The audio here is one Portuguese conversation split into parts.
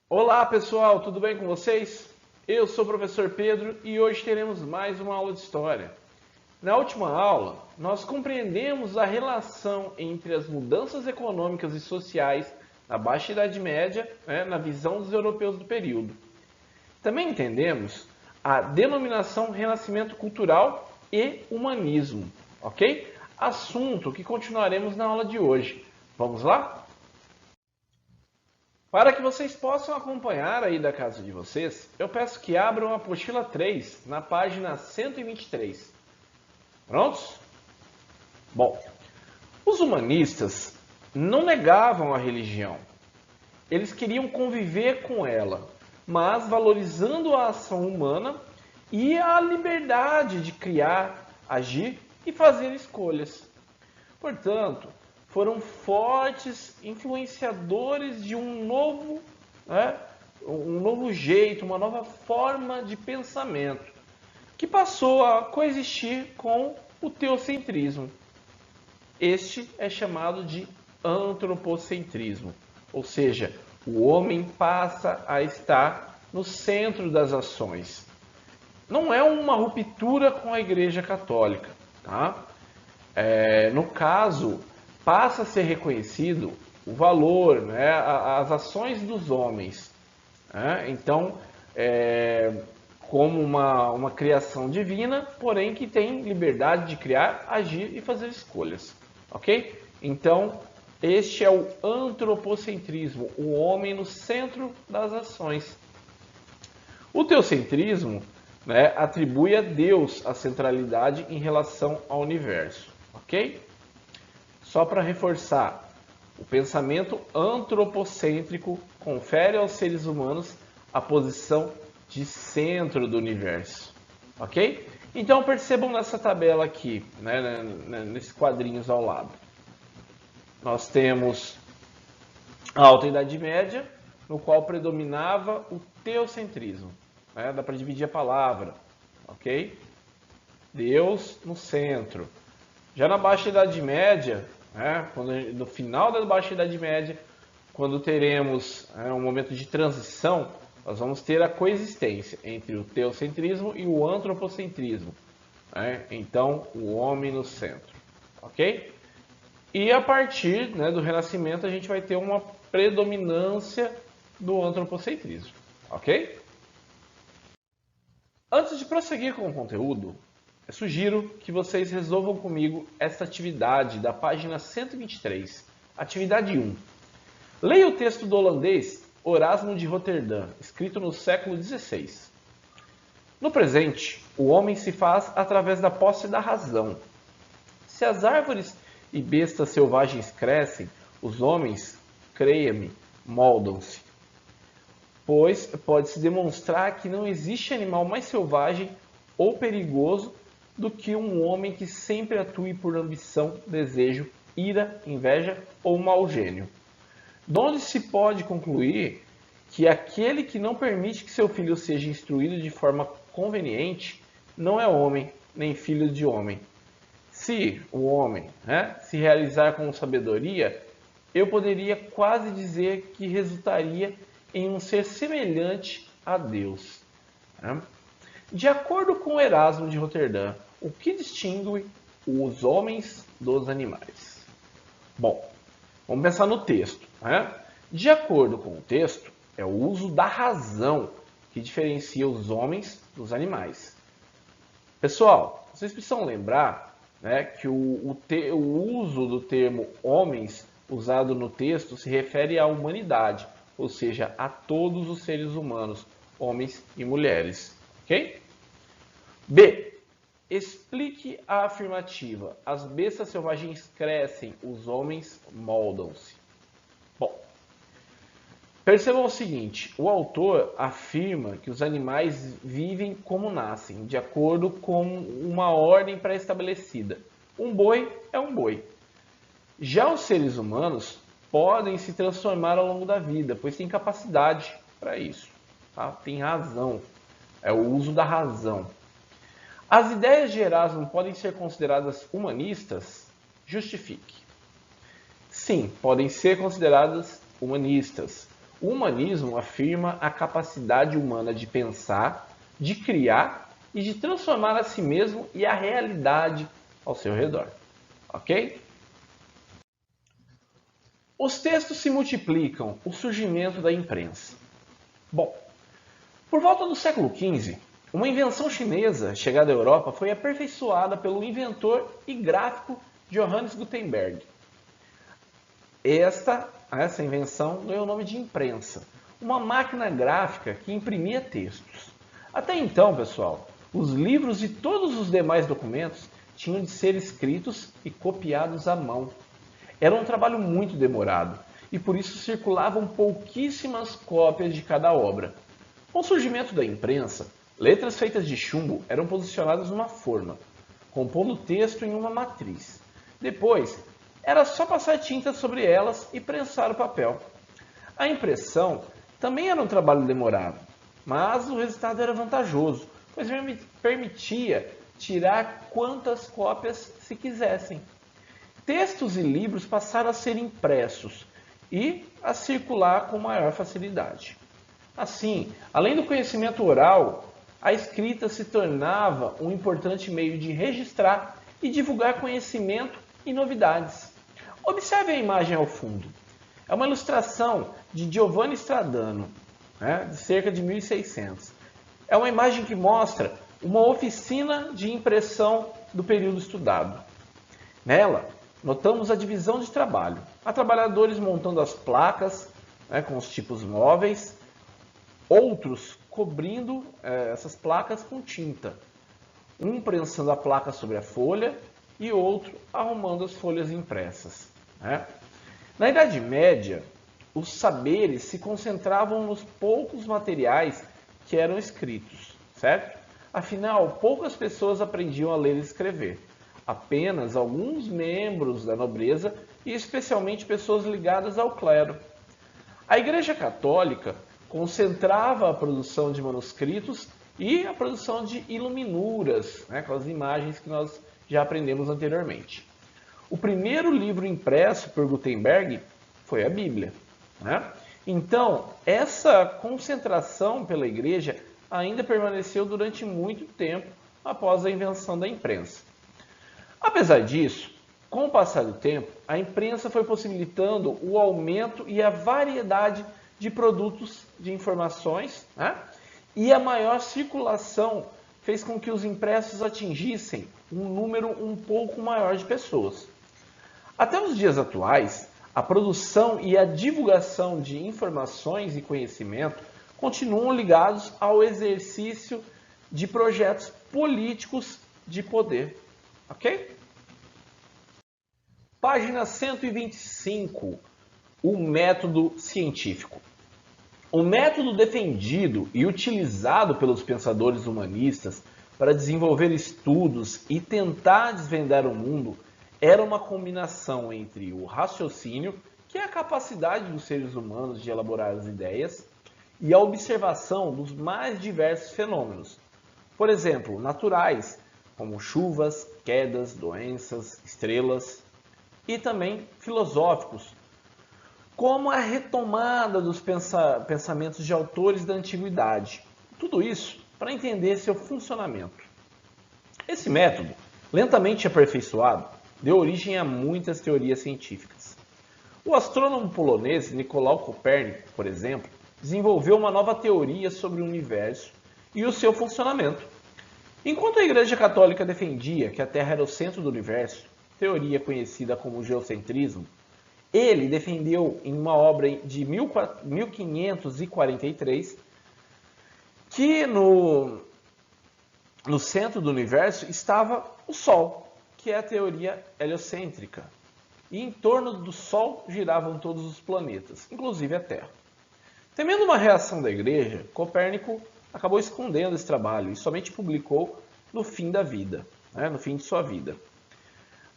Olá pessoal, tudo bem com vocês? Eu sou o professor Pedro e hoje teremos mais uma aula de História. Na última aula, nós compreendemos a relação entre as mudanças econômicas e sociais na Baixa Idade Média, na visão dos europeus do período. Também entendemos a denominação Renascimento Cultural e Humanismo, ok? Assunto que continuaremos na aula de hoje. Vamos lá? Para que vocês possam acompanhar aí da casa de vocês, eu peço que abram a apostila 3 na página 123. Prontos? Bom, os humanistas não negavam a religião. Eles queriam conviver com ela, mas valorizando a ação humana e a liberdade de criar, agir e fazer escolhas. Portanto, foram fortes influenciadores de um novo jeito, uma nova forma de pensamento, que passou a coexistir com o teocentrismo. Este é chamado de antropocentrismo, ou seja, o homem passa a estar no centro das ações. Não é uma ruptura com a Igreja Católica, tá? No caso, passa a ser reconhecido o valor, as ações dos homens. Então, como uma criação divina, porém que tem liberdade de criar, agir e fazer escolhas. Ok? Então, este é o antropocentrismo, o homem no centro das ações. O teocentrismo atribui a Deus a centralidade em relação ao universo. Ok? Só para reforçar, o pensamento antropocêntrico confere aos seres humanos a posição de centro do universo. Ok? Então percebam nessa tabela aqui, nesses quadrinhos ao lado. Nós temos a Alta Idade Média, no qual predominava o teocentrismo. Dá para dividir a palavra. Ok? Deus no centro. Já na Baixa Idade Média, no final da Baixa Idade Média, quando teremos um momento de transição, nós vamos ter a coexistência entre o teocentrismo e o antropocentrismo. Então, o homem no centro. Ok? E a partir do Renascimento, a gente vai ter uma predominância do antropocentrismo. Ok? Antes de prosseguir com o conteúdo, eu sugiro que vocês resolvam comigo esta atividade da página 123, atividade 1. Leia o texto do holandês Erasmo de Roterdã, escrito no século XVI. No presente, o homem se faz através da posse da razão. Se as árvores e bestas selvagens crescem, os homens, creia-me, moldam-se. Pois pode-se demonstrar que não existe animal mais selvagem ou perigoso do que um homem que sempre atue por ambição, desejo, ira, inveja ou mau gênio. Donde se pode concluir que aquele que não permite que seu filho seja instruído de forma conveniente não é homem, nem filho de homem. Se o homem se realizar com sabedoria, eu poderia quase dizer que resultaria em um ser semelhante a Deus. De acordo com Erasmo de Roterdã, o que distingue os homens dos animais? Bom, vamos pensar no texto. De acordo com o texto, é o uso da razão que diferencia os homens dos animais. Pessoal, vocês precisam lembrar que o uso do termo homens usado no texto se refere à humanidade, ou seja, a todos os seres humanos, homens e mulheres. Ok? B. Explique a afirmativa. As bestas selvagens crescem, os homens moldam-se. Bom, percebam o seguinte, o autor afirma que os animais vivem como nascem, de acordo com uma ordem pré-estabelecida. Um boi é um boi. Já os seres humanos podem se transformar ao longo da vida, pois têm capacidade para isso. Tá? Tem razão. É o uso da razão. As ideias de Erasmo podem ser consideradas humanistas? Justifique. Sim, podem ser consideradas humanistas. O humanismo afirma a capacidade humana de pensar, de criar e de transformar a si mesmo e a realidade ao seu redor. Ok? Os textos se multiplicam, o surgimento da imprensa. Bom, por volta do século XV, uma invenção chinesa chegada à Europa foi aperfeiçoada pelo inventor e gráfico Johannes Gutenberg. Essa invenção ganhou o nome de imprensa, uma máquina gráfica que imprimia textos. Até então, pessoal, os livros e todos os demais documentos tinham de ser escritos e copiados à mão. Era um trabalho muito demorado e por isso circulavam pouquíssimas cópias de cada obra. Com o surgimento da imprensa, letras feitas de chumbo eram posicionadas numa forma, compondo o texto em uma matriz. Depois, era só passar tinta sobre elas e prensar o papel. A impressão também era um trabalho demorado, mas o resultado era vantajoso, pois permitia tirar quantas cópias se quisessem. Textos e livros passaram a ser impressos e a circular com maior facilidade. Assim, além do conhecimento oral, a escrita se tornava um importante meio de registrar e divulgar conhecimento e novidades. Observe a imagem ao fundo. É uma ilustração de Giovanni Stradano, de cerca de 1600. É uma imagem que mostra uma oficina de impressão do período estudado. Nela, notamos a divisão de trabalho. Há trabalhadores montando as placas com os tipos móveis, outros cobrindo essas placas com tinta. Um prensando a placa sobre a folha e outro arrumando as folhas impressas. Na Idade Média, os saberes se concentravam nos poucos materiais que eram escritos, certo? Afinal, poucas pessoas aprendiam a ler e escrever. Apenas alguns membros da nobreza e especialmente pessoas ligadas ao clero. A Igreja Católica concentrava a produção de manuscritos e a produção de iluminuras, aquelas imagens que nós já aprendemos anteriormente. O primeiro livro impresso por Gutenberg foi a Bíblia. Então, essa concentração pela Igreja ainda permaneceu durante muito tempo após a invenção da imprensa. Apesar disso, com o passar do tempo, a imprensa foi possibilitando o aumento e a variedade de produtos de informações, e a maior circulação fez com que os impressos atingissem um número um pouco maior de pessoas. Até os dias atuais, a produção e a divulgação de informações e conhecimento continuam ligados ao exercício de projetos políticos de poder. Ok? Página 125. O método científico. O método defendido e utilizado pelos pensadores humanistas para desenvolver estudos e tentar desvendar o mundo era uma combinação entre o raciocínio, que é a capacidade dos seres humanos de elaborar as ideias, e a observação dos mais diversos fenômenos. Por exemplo, naturais, como chuvas, quedas, doenças, estrelas, e também filosóficos, como a retomada dos pensamentos de autores da antiguidade. Tudo isso para entender seu funcionamento. Esse método, lentamente aperfeiçoado, deu origem a muitas teorias científicas. O astrônomo polonês Nicolau Copérnico, por exemplo, desenvolveu uma nova teoria sobre o universo e o seu funcionamento. Enquanto a Igreja Católica defendia que a Terra era o centro do universo, teoria conhecida como geocentrismo, ele defendeu em uma obra de 1543 que no centro do universo estava o Sol, que é a teoria heliocêntrica. E em torno do Sol giravam todos os planetas, inclusive a Terra. Temendo uma reação da Igreja, Copérnico acabou escondendo esse trabalho e somente publicou no fim da vida, no fim de sua vida.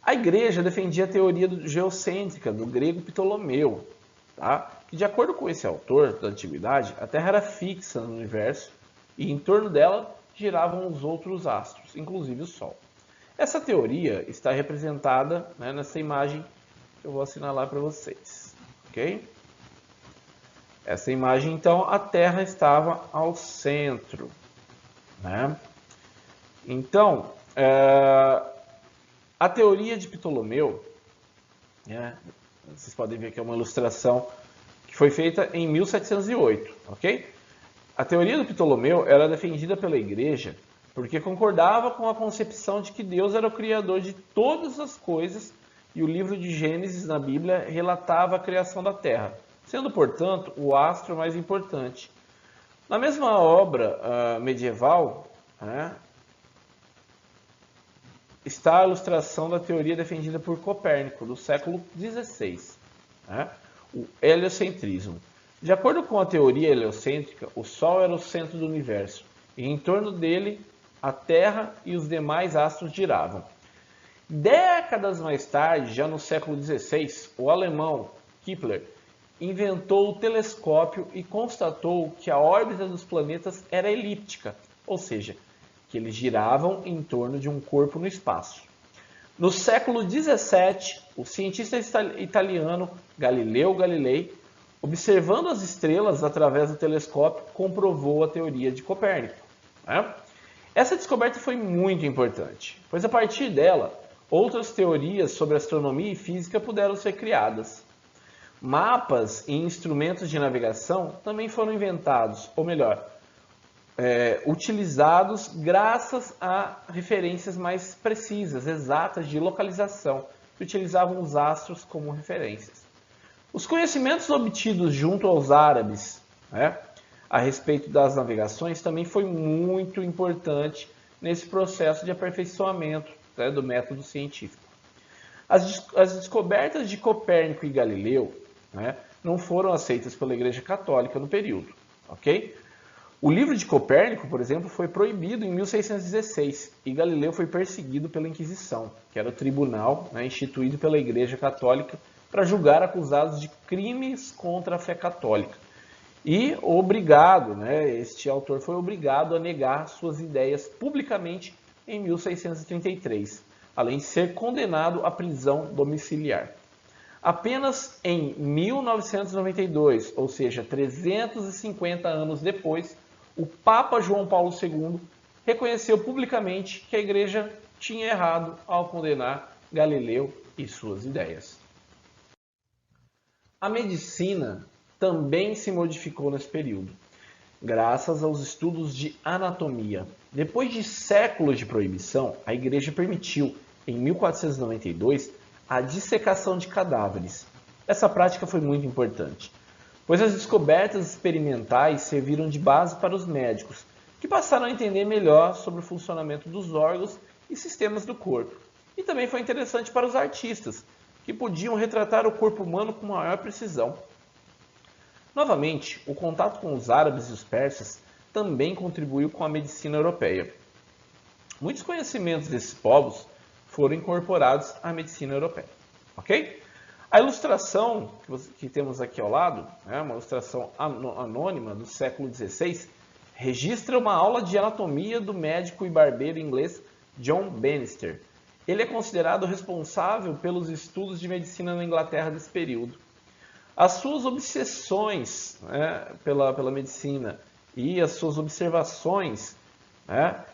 A Igreja defendia a teoria geocêntrica do grego Ptolomeu, que de acordo com esse autor da Antiguidade, a Terra era fixa no universo e em torno dela giravam os outros astros, inclusive o Sol. Essa teoria está representada nessa imagem que eu vou assinalar para vocês. Ok? Essa imagem, então, a Terra estava ao centro, né? Então, a teoria de Ptolomeu, né? Vocês podem ver que é uma ilustração que foi feita em 1708, ok? A teoria do Ptolomeu era defendida pela Igreja porque concordava com a concepção de que Deus era o criador de todas as coisas e o livro de Gênesis na Bíblia relatava a criação da Terra, sendo, portanto, o astro mais importante. Na mesma obra medieval, está a ilustração da teoria defendida por Copérnico, do século XVI, o heliocentrismo. De acordo com a teoria heliocêntrica, o Sol era o centro do universo, e em torno dele a Terra e os demais astros giravam. Décadas mais tarde, já no século XVI, o alemão Kepler inventou o telescópio e constatou que a órbita dos planetas era elíptica, ou seja, que eles giravam em torno de um corpo no espaço. No século XVII, o cientista italiano Galileu Galilei, observando as estrelas através do telescópio, comprovou a teoria de Copérnico. Essa descoberta foi muito importante, pois a partir dela, outras teorias sobre astronomia e física puderam ser criadas. Mapas e instrumentos de navegação também foram inventados, ou melhor, utilizados graças a referências mais precisas, exatas de localização, que utilizavam os astros como referências. Os conhecimentos obtidos junto aos árabes a respeito das navegações também foi muito importante nesse processo de aperfeiçoamento do método científico. As descobertas de Copérnico e Galileu não foram aceitas pela Igreja Católica no período, ok? O livro de Copérnico, por exemplo, foi proibido em 1616 e Galileu foi perseguido pela Inquisição, que era o tribunal instituído pela Igreja Católica para julgar acusados de crimes contra a fé católica. E este autor foi obrigado a negar suas ideias publicamente em 1633, além de ser condenado à prisão domiciliar. Apenas em 1992, ou seja, 350 anos depois, o Papa João Paulo II reconheceu publicamente que a Igreja tinha errado ao condenar Galileu e suas ideias. A medicina também se modificou nesse período, graças aos estudos de anatomia. Depois de séculos de proibição, a Igreja permitiu, em 1492, a dissecação de cadáveres. Essa prática foi muito importante, pois as descobertas experimentais serviram de base para os médicos, que passaram a entender melhor sobre o funcionamento dos órgãos e sistemas do corpo. E também foi interessante para os artistas, que podiam retratar o corpo humano com maior precisão. Novamente, o contato com os árabes e os persas também contribuiu com a medicina europeia. Muitos conhecimentos desses povos foram incorporados à medicina europeia. Ok? A ilustração que temos aqui ao lado, uma ilustração anônima do século XVI, registra uma aula de anatomia do médico e barbeiro inglês John Bannister. Ele é considerado responsável pelos estudos de medicina na Inglaterra desse período. As suas obsessões pela medicina e as suas observações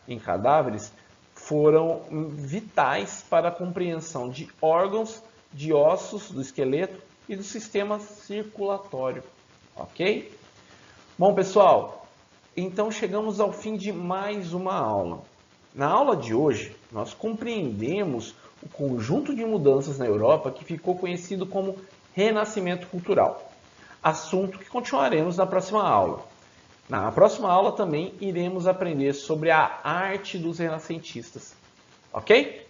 em cadáveres foram vitais para a compreensão de órgãos, de ossos, do esqueleto e do sistema circulatório. Ok? Bom, pessoal, então chegamos ao fim de mais uma aula. Na aula de hoje, nós compreendemos o conjunto de mudanças na Europa que ficou conhecido como Renascimento Cultural, assunto que continuaremos na próxima aula. Na próxima aula também iremos aprender sobre a arte dos renascentistas, ok?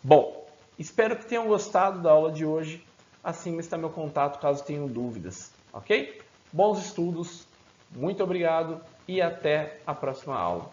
Bom, espero que tenham gostado da aula de hoje. Acima está meu contato caso tenham dúvidas, ok? Bons estudos, muito obrigado e até a próxima aula.